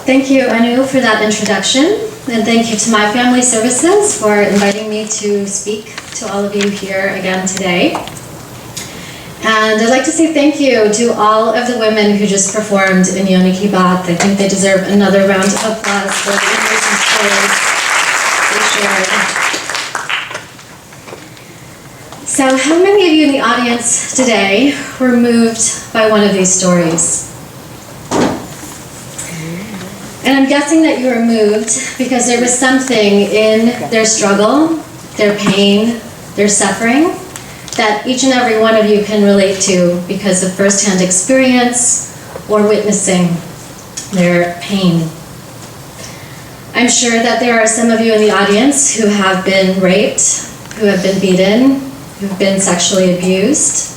Thank you, Anu, for that introduction, and thank you to Mai Family Services for inviting me to speak to all of you here again today. And I'd like to say thank you to all of the women who just performed in Yoni Ki Baat. I think they deserve another round of applause for the amazing stories they shared. So how many of you in the audience today were moved by one of these stories? And I'm guessing that you were moved because there was something in their struggle, their pain, their suffering, that each and every one of you can relate to because of firsthand experience or witnessing their pain. I'm sure that there are some of you in the audience who have been raped, who have been beaten, who've been sexually abused.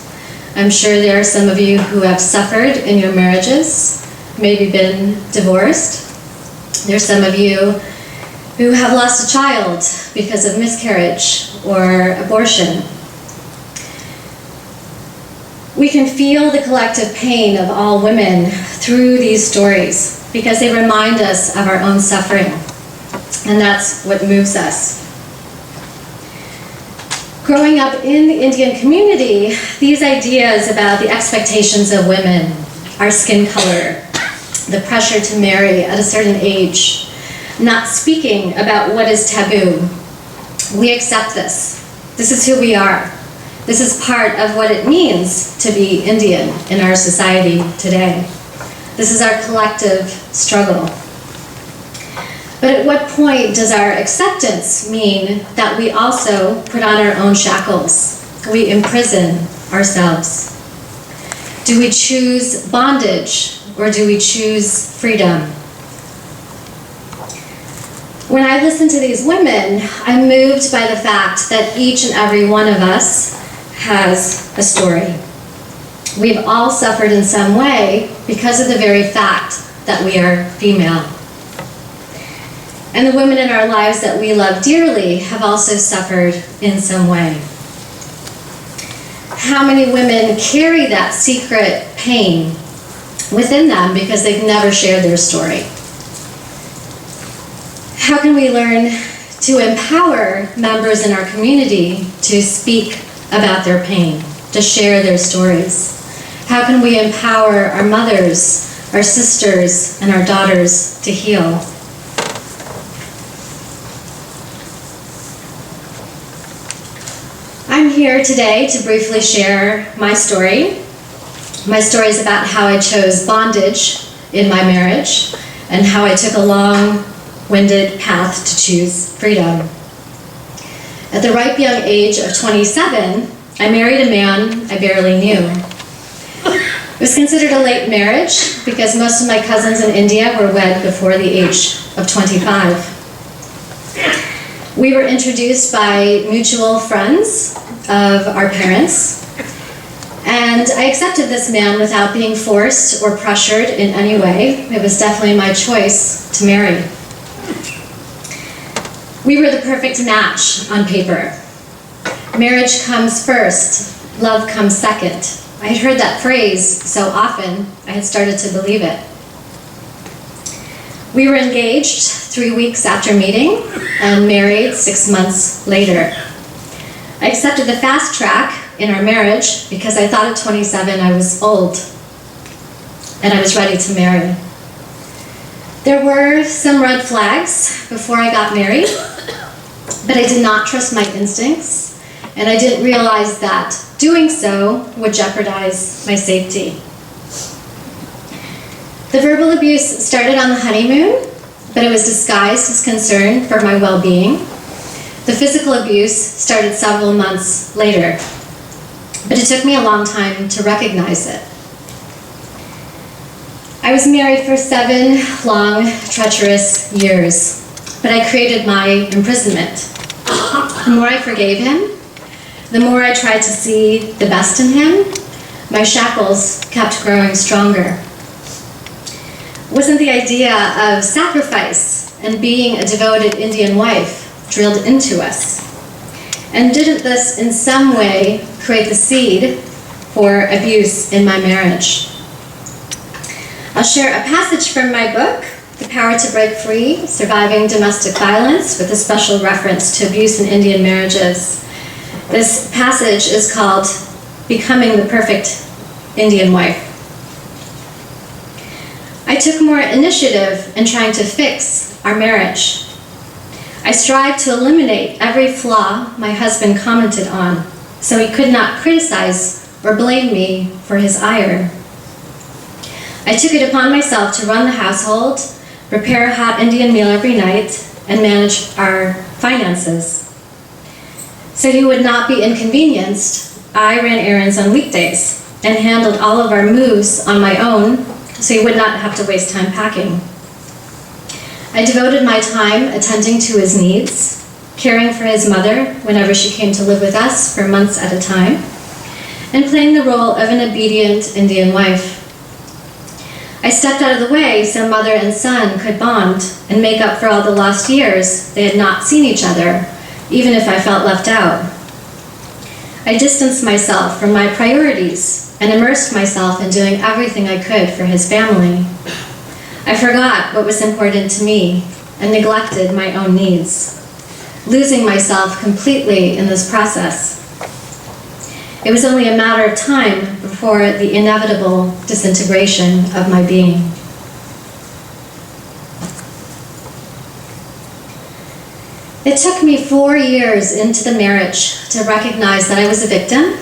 I'm sure there are some of you who have suffered in your marriages, maybe been divorced. There's some of you who have lost a child because of miscarriage or abortion. We can feel the collective pain of all women through these stories because they remind us of our own suffering, and that's what moves us. Growing up in the Indian community, these ideas about the expectations of women, our skin color, the pressure to marry at a certain age, not speaking about what is taboo, we accept this. This is who we are. This is part of what it means to be Indian in our society today. This is our collective struggle. But at what point does our acceptance mean that we also put on our own shackles? We imprison ourselves. Do we choose bondage or do we choose freedom? When I listen to these women, I'm moved by the fact that each and every one of us has a story. We've all suffered in some way because of the very fact that we are female. And the women in our lives that we love dearly have also suffered in some way. How many women carry that secret pain within them because they've never shared their story? How can we learn to empower members in our community to speak about their pain, to share their stories? How can we empower our mothers, our sisters, and our daughters to heal? I'm here today to briefly share my story. My story is about how I chose bondage in my marriage and how I took a long-winded path to choose freedom. At the ripe young age of 27, I married a man I barely knew. It was considered a late marriage because most of my cousins in India were wed before the age of 25. We were introduced by mutual friends of our parents, and I accepted this man without being forced or pressured in any way. It was definitely my choice to marry. We were the perfect match on paper. Marriage comes first, love comes second. I had heard that phrase so often, I had started to believe it. We were engaged 3 weeks after meeting and married 6 months later. I accepted the fast track in our marriage because I thought at 27 I was old and I was ready to marry. There were some red flags before I got married, but I did not trust my instincts, and I didn't realize that doing so would jeopardize my safety. The verbal abuse started on the honeymoon, but it was disguised as concern for my well-being. The physical abuse started several months later, but it took me a long time to recognize it. I was married for 7 long, treacherous years, but I created my imprisonment. The more I forgave him, the more I tried to see the best in him, my shackles kept growing stronger. Wasn't the idea of sacrifice and being a devoted Indian wife drilled into us? And didn't this in some way create the seed for abuse in my marriage? I'll share a passage from my book The Power to Break Free, Surviving Domestic Violence, with a special reference to abuse in Indian marriages. This passage is called Becoming the Perfect Indian Wife. I took more initiative in trying to fix our marriage. I strived to eliminate every flaw my husband commented on, so he could not criticize or blame me for his ire. I took it upon myself to run the household, prepare a hot Indian meal every night, and manage our finances. So he would not be inconvenienced, I ran errands on weekdays and handled all of our moves on my own, so he would not have to waste time packing. I devoted my time attending to his needs, caring for his mother whenever she came to live with us for months at a time, and playing the role of an obedient Indian wife. I stepped out of the way so mother and son could bond and make up for all the lost years they had not seen each other, even if I felt left out. I distanced myself from my priorities and immersed myself in doing everything I could for his family. I forgot what was important to me and neglected my own needs, losing myself completely in this process. It was only a matter of time before the inevitable disintegration of my being. It took me 4 years into the marriage to recognize that I was a victim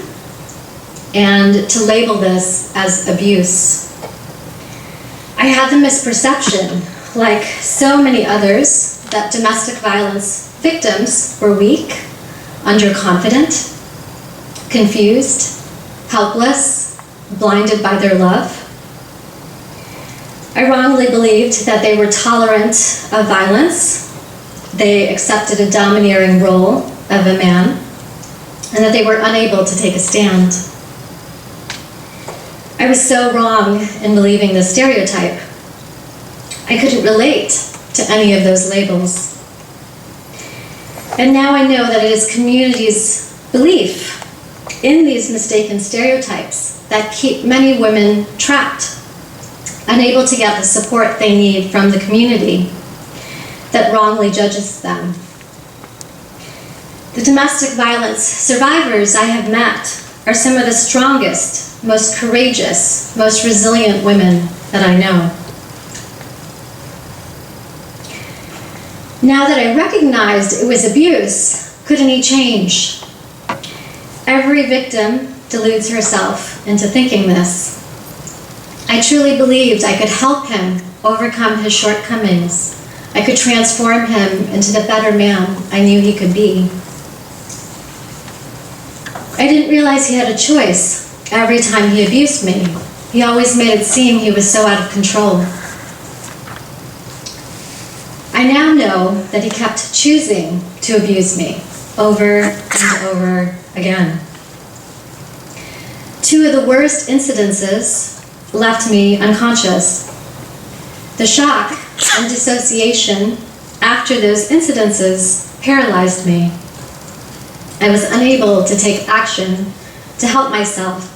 and to label this as abuse. I had the misperception, like so many others, that domestic violence victims were weak, underconfident, confused, helpless, blinded by their love. I wrongly believed that they were tolerant of violence, they accepted a domineering role of a man, and that they were unable to take a stand. I was so wrong in believing this stereotype. I couldn't relate to any of those labels. And now I know that it is community's belief in these mistaken stereotypes that keep many women trapped, unable to get the support they need from the community that wrongly judges them. The domestic violence survivors I have met are some of the strongest, most courageous, most resilient women that I know. Now that I recognized it was abuse, could any change? Every victim deludes herself into thinking this. I truly believed I could help him overcome his shortcomings. I could transform him into the better man I knew he could be. I didn't realize he had a choice every time he abused me. He always made it seem he was so out of control. I now know that he kept choosing to abuse me over and over again. 2 of the worst incidences left me unconscious. The shock and dissociation after those incidences paralyzed me. I was unable to take action to help myself.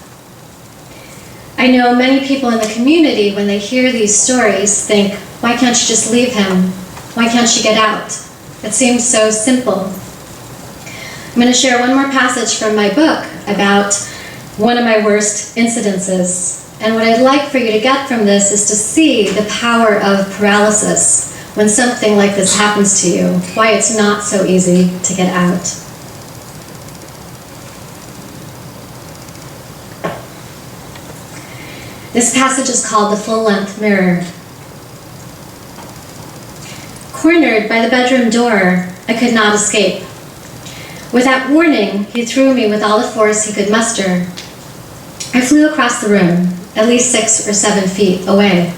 I know many people in the community, when they hear these stories, think, why can't you just leave him? Why can't she get out? It seems so simple. I'm going to share one more passage from my book about one of my worst incidences. And what I'd like for you to get from this is to see the power of paralysis when something like this happens to you, why it's not so easy to get out. This passage is called The Full-Length Mirror. Cornered by the bedroom door, I could not escape. Without warning, he threw me with all the force he could muster. I flew across the room, at least 6 or 7 feet away.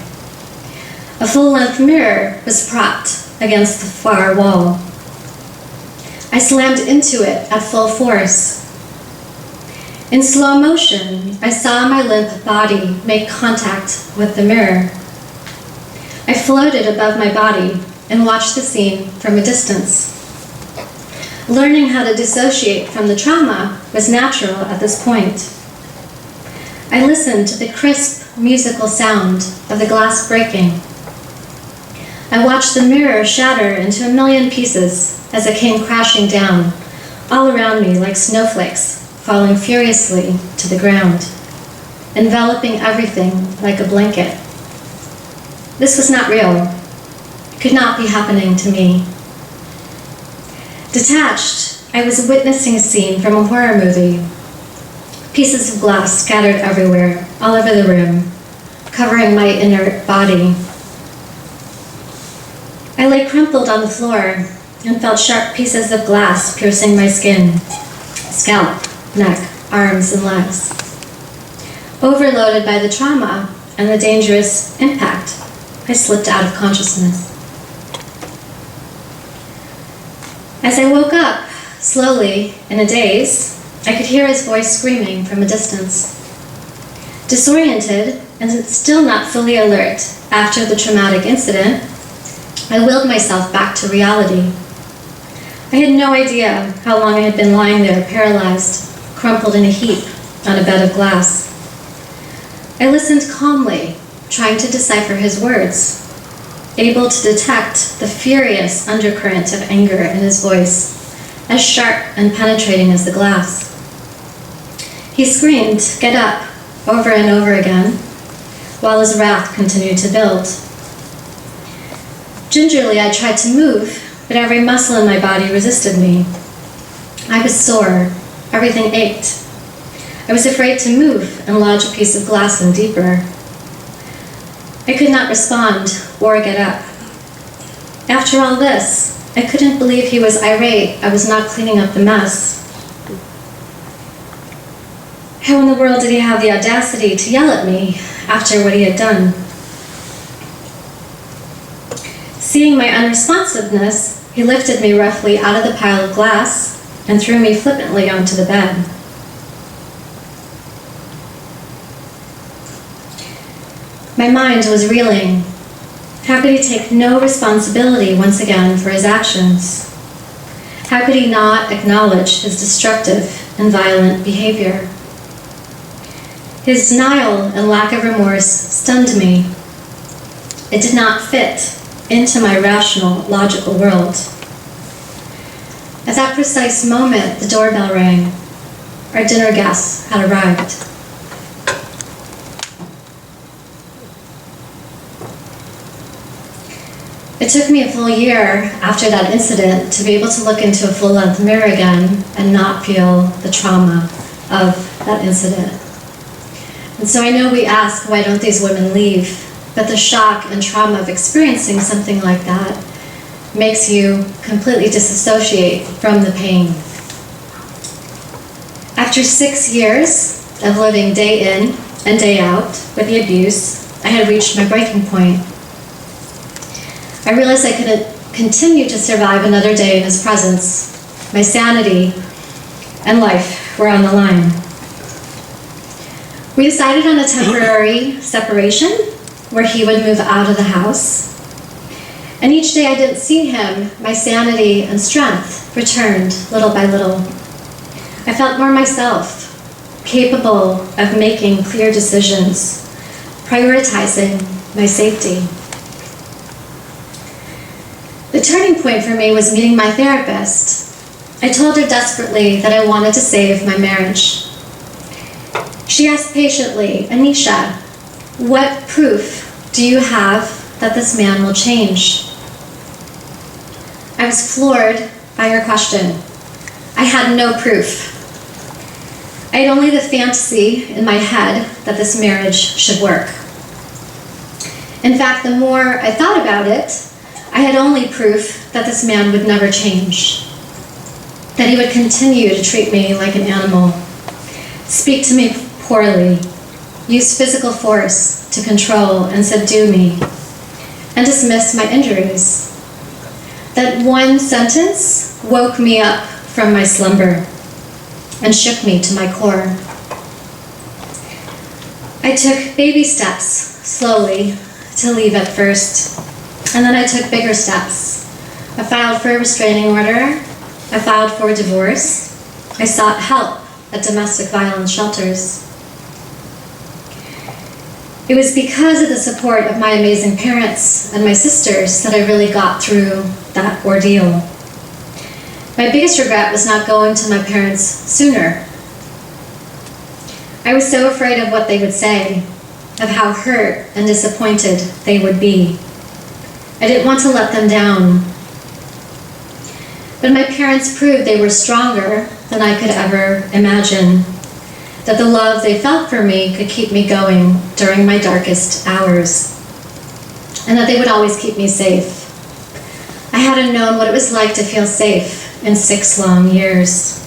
A full-length mirror was propped against the far wall. I slammed into it at full force. In slow motion, I saw my limp body make contact with the mirror. I floated above my body and watched the scene from a distance. Learning how to dissociate from the trauma was natural at this point. I listened to the crisp musical sound of the glass breaking. I watched the mirror shatter into a million pieces as it came crashing down, all around me like snowflakes, falling furiously to the ground, enveloping everything like a blanket. This was not real. It could not be happening to me. Detached, I was witnessing a scene from a horror movie. Pieces of glass scattered everywhere, all over the room, covering my inert body. I lay crumpled on the floor and felt sharp pieces of glass piercing my skin, scalp, neck, arms, and legs. Overloaded by the trauma and the dangerous impact, I slipped out of consciousness. As I woke up, slowly, in a daze, I could hear his voice screaming from a distance. Disoriented and still not fully alert after the traumatic incident, I willed myself back to reality. I had no idea how long I had been lying there, paralyzed, crumpled in a heap on a bed of glass. I listened calmly, trying to decipher his words, able to detect the furious undercurrent of anger in his voice, as sharp and penetrating as the glass. He screamed, "Get up," over and over again, while his wrath continued to build. Gingerly, I tried to move, but every muscle in my body resisted me. I was sore. Everything ached. I was afraid to move and lodge a piece of glass in deeper. I could not respond or get up. After all this, I couldn't believe he was irate I was not cleaning up the mess. How in the world did he have the audacity to yell at me after what he had done? Seeing my unresponsiveness, he lifted me roughly out of the pile of glass and threw me flippantly onto the bed. My mind was reeling. How could he take no responsibility once again for his actions? How could he not acknowledge his destructive and violent behavior? His denial and lack of remorse stunned me. It did not fit into my rational, logical world. At that precise moment, the doorbell rang. Our dinner guests had arrived. It took me a full year after that incident to be able to look into a full-length mirror again and not feel the trauma of that incident. And so I know we ask, why don't these women leave? But the shock and trauma of experiencing something like that makes you completely disassociate from the pain. After 6 years of living day in and day out with the abuse, I had reached my breaking point. I realized I couldn't continue to survive another day in his presence. My sanity and life were on the line. We decided on a temporary separation where he would move out of the house. And each day I didn't see him, my sanity and strength returned little by little. I felt more myself, capable of making clear decisions, prioritizing my safety. The turning point for me was meeting my therapist. I told her desperately that I wanted to save my marriage. She asked patiently, "Anisha, what proof do you have that this man will change?" I was floored by her question. I had no proof. I had only the fantasy in my head that this marriage should work. In fact, the more I thought about it, I had only proof that this man would never change, that he would continue to treat me like an animal, speak to me poorly, use physical force to control and subdue me, and dismiss my injuries. That one sentence woke me up from my slumber and shook me to my core. I took baby steps, slowly, to leave at first, and then I took bigger steps. I filed for a restraining order, I filed for divorce, I sought help at domestic violence shelters. It was because of the support of my amazing parents and my sisters that I really got through that ordeal. My biggest regret was not going to my parents sooner. I was so afraid of what they would say, of how hurt and disappointed they would be. I didn't want to let them down. But my parents proved they were stronger than I could ever imagine, that the love they felt for me could keep me going during my darkest hours, and that they would always keep me safe. I hadn't known what it was like to feel safe in 6 long years.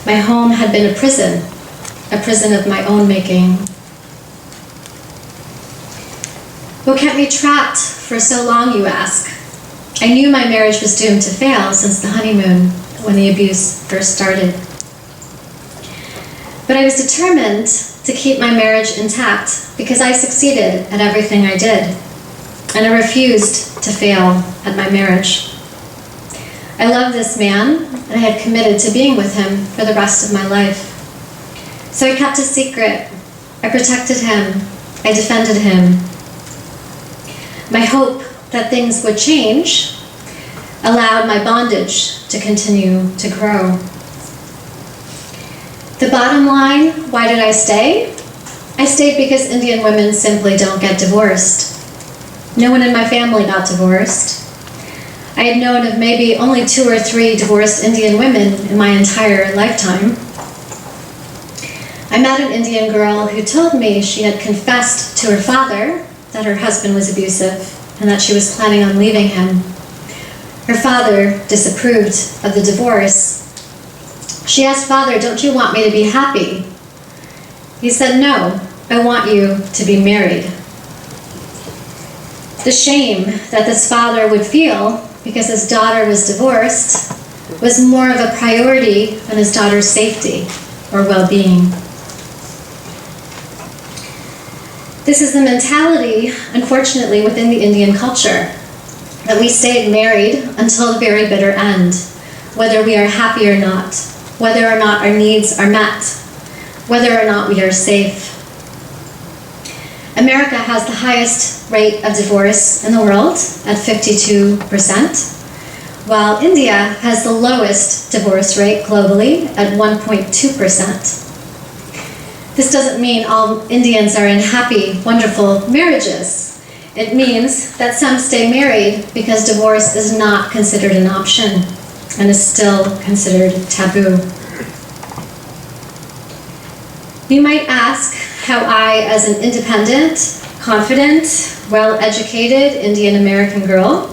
My home had been a prison of my own making. What kept me trapped for so long, you ask? I knew my marriage was doomed to fail since the honeymoon, when the abuse first started. But I was determined to keep my marriage intact because I succeeded at everything I did, and I refused to fail at my marriage. I loved this man, and I had committed to being with him for the rest of my life. So I kept a secret. I protected him. I defended him. My hope that things would change allowed my bondage to continue to grow. The bottom line, why did I stay? I stayed because Indian women simply don't get divorced. No one in my family got divorced. I had known of maybe only 2 or 3 divorced Indian women in my entire lifetime. I met an Indian girl who told me she had confessed to her father that her husband was abusive and that she was planning on leaving him. Her father disapproved of the divorce. She asked, "Father, don't you want me to be happy?" He said, "No, I want you to be married." The shame that this father would feel because his daughter was divorced was more of a priority than his daughter's safety or well-being. This is the mentality, unfortunately, within the Indian culture, that we stayed married until the very bitter end, whether we are happy or not, whether or not our needs are met, whether or not we are safe. America has the highest rate of divorce in the world at 52%, while India has the lowest divorce rate globally at 1.2%. This doesn't mean all Indians are in happy, wonderful marriages. It means that some stay married because divorce is not considered an option and is still considered taboo. You might ask how I, as an independent, confident, well-educated Indian American girl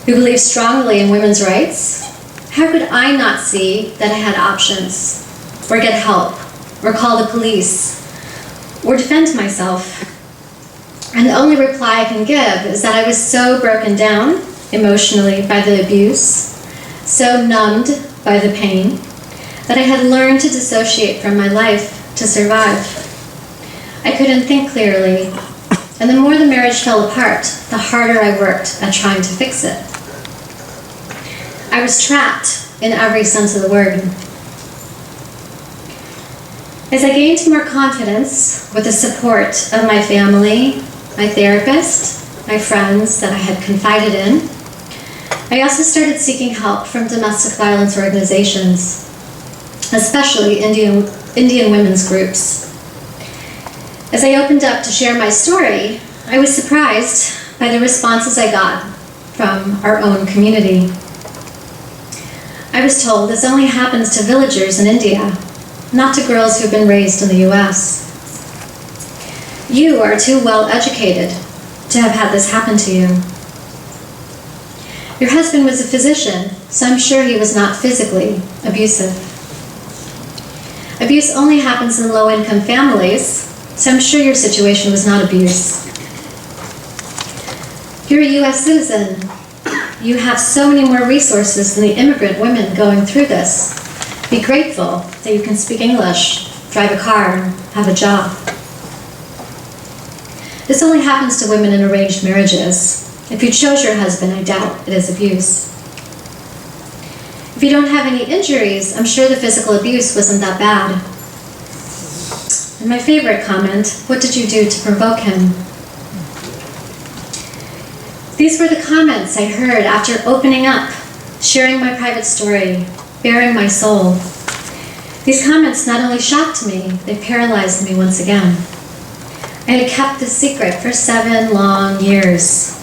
who believes strongly in women's rights, how could I not see that I had options, or get help, or call the police, or defend myself? And the only reply I can give is that I was so broken down emotionally by the abuse, so numbed by the pain, that I had learned to dissociate from my life to survive. I couldn't think clearly, and the more the marriage fell apart, the harder I worked at trying to fix it. I was trapped in every sense of the word. As I gained more confidence with the support of my family, my therapist, my friends that I had confided in, I also started seeking help from domestic violence organizations, especially Indian women's groups. As I opened up to share my story, I was surprised by the responses I got from our own community. I was told this only happens to villagers in India, not to girls who've been raised in the US. You are too well educated to have had this happen to you. Your husband was a physician, so I'm sure he was not physically abusive. Abuse only happens in low-income families, so I'm sure your situation was not abuse. You're a US citizen. You have so many more resources than the immigrant women going through this. Be grateful that you can speak English, drive a car, have a job. This only happens to women in arranged marriages. If you chose your husband, I doubt it is abuse. If you don't have any injuries, I'm sure the physical abuse wasn't that bad. And my favorite comment, what did you do to provoke him? These were the comments I heard after opening up, sharing my private story, bearing my soul. These comments not only shocked me, they paralyzed me once again. I had kept this secret for 7 long years.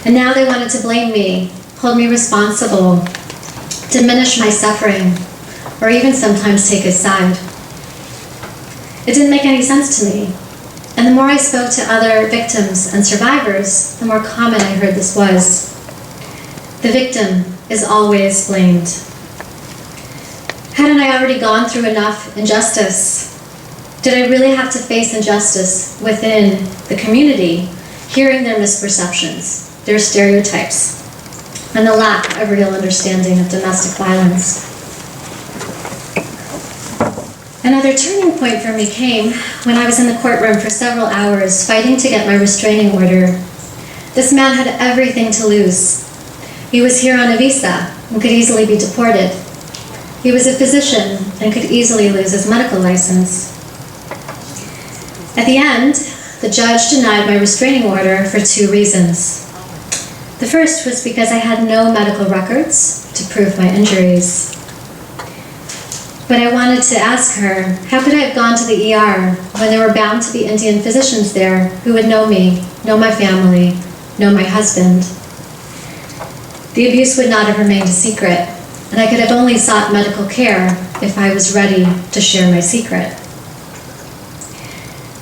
And now they wanted to blame me, hold me responsible, diminish my suffering, or even sometimes take his side. It didn't make any sense to me. And the more I spoke to other victims and survivors, the more common I heard this was. The victim is always blamed. Hadn't I already gone through enough injustice? Did I really have to face injustice within the community, hearing their misperceptions, their stereotypes, and the lack of real understanding of domestic violence? Another turning point for me came when I was in the courtroom for several hours fighting to get my restraining order. This man had everything to lose. He was here on a visa and could easily be deported. He was a physician and could easily lose his medical license. At the end, the judge denied my restraining order for 2 reasons. The first was because I had no medical records to prove my injuries. But I wanted to ask her, how could I have gone to the ER when there were bound to be Indian physicians there who would know me, know my family, know my husband? The abuse would not have remained a secret, and I could have only sought medical care if I was ready to share my secret.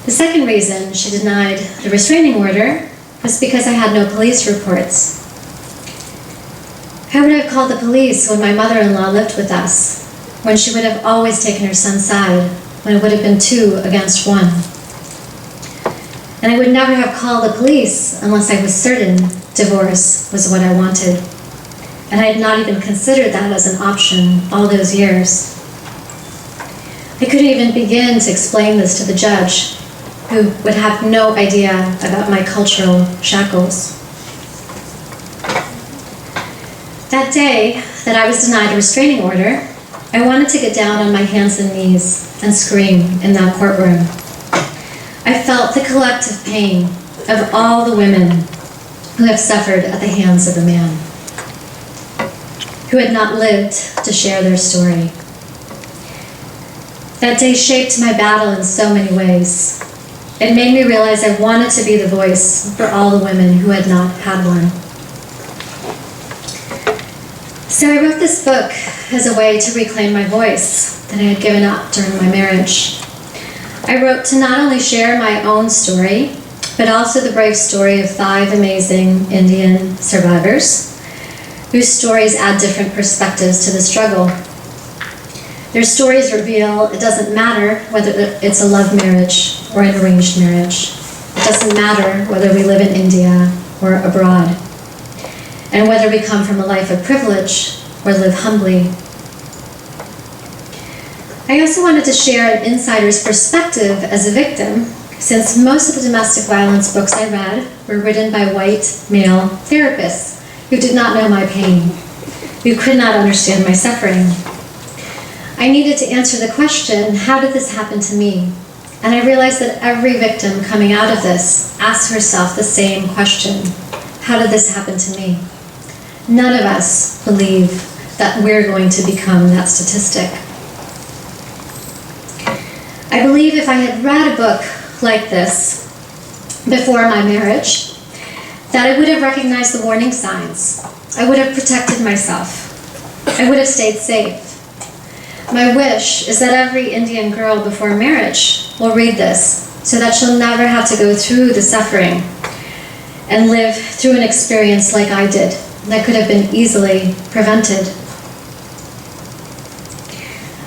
The second reason she denied the restraining order was because I had no police reports. How would I have called the police when my mother-in-law lived with us, when she would have always taken her son's side, when it would have been 2 against 1? And I would never have called the police unless I was certain divorce was what I wanted. And I had not even considered that as an option all those years. I couldn't even begin to explain this to the judge, who would have no idea about my cultural shackles. That day that I was denied a restraining order, I wanted to get down on my hands and knees and scream in that courtroom. I felt the collective pain of all the women who have suffered at the hands of the man, who had not lived to share their story. That day shaped my battle in so many ways. It made me realize I wanted to be the voice for all the women who had not had one. So I wrote this book as a way to reclaim my voice that I had given up during my marriage. I wrote to not only share my own story, but also the brave story of 5 amazing Indian survivors, whose stories add different perspectives to the struggle. Their stories reveal it doesn't matter whether it's a love marriage or an arranged marriage. It doesn't matter whether we live in India or abroad, and whether we come from a life of privilege or live humbly. I also wanted to share an insider's perspective as a victim, since most of the domestic violence books I read were written by white male therapists who did not know my pain, who could not understand my suffering. I needed to answer the question, how did this happen to me? And I realized that every victim coming out of this asks herself the same question, how did this happen to me? None of us believe that we're going to become that statistic. I believe if I had read a book like this before my marriage, that I would have recognized the warning signs. I would have protected myself. I would have stayed safe. My wish is that every Indian girl before marriage will read this so that she'll never have to go through the suffering and live through an experience like I did that could have been easily prevented.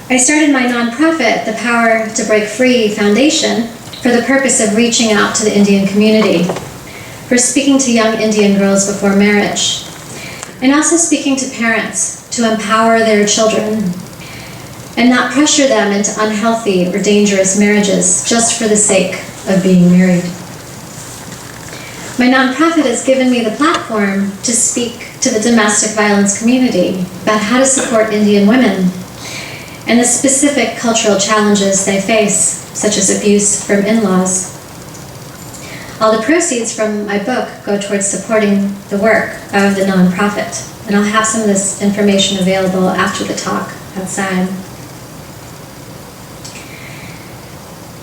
I started my nonprofit, the Power to Break Free Foundation, for the purpose of reaching out to the Indian community, for speaking to young Indian girls before marriage, and also speaking to parents to empower their children and not pressure them into unhealthy or dangerous marriages just for the sake of being married. My nonprofit has given me the platform to speak to the domestic violence community about how to support Indian women and the specific cultural challenges they face, such as abuse from in-laws. All the proceeds from my book go towards supporting the work of the nonprofit, and I'll have some of this information available after the talk outside.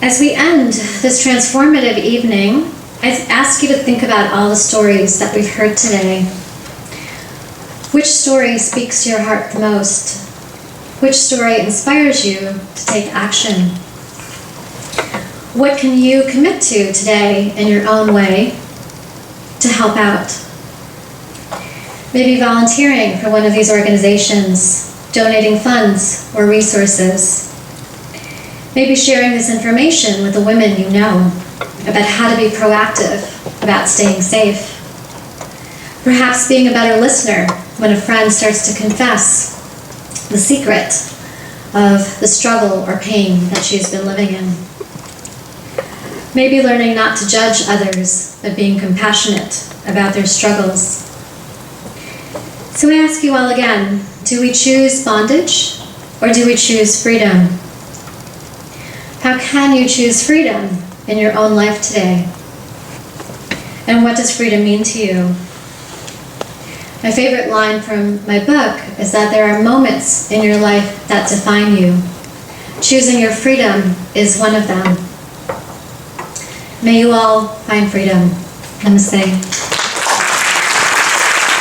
As we end this transformative evening, I ask you to think about all the stories that we've heard today. Which story speaks to your heart the most? Which story inspires you to take action? What can you commit to today in your own way to help out? Maybe volunteering for one of these organizations, donating funds or resources. Maybe sharing this information with the women you know about how to be proactive about staying safe. Perhaps being a better listener when a friend starts to confess the secret of the struggle or pain that she's been living in. Maybe learning not to judge others, but being compassionate about their struggles. So I ask you all again, do we choose bondage or do we choose freedom? How can you choose freedom in your own life today? And what does freedom mean to you? My favorite line from my book is that there are moments in your life that define you. Choosing your freedom is one of them. May you all find freedom. Namaste.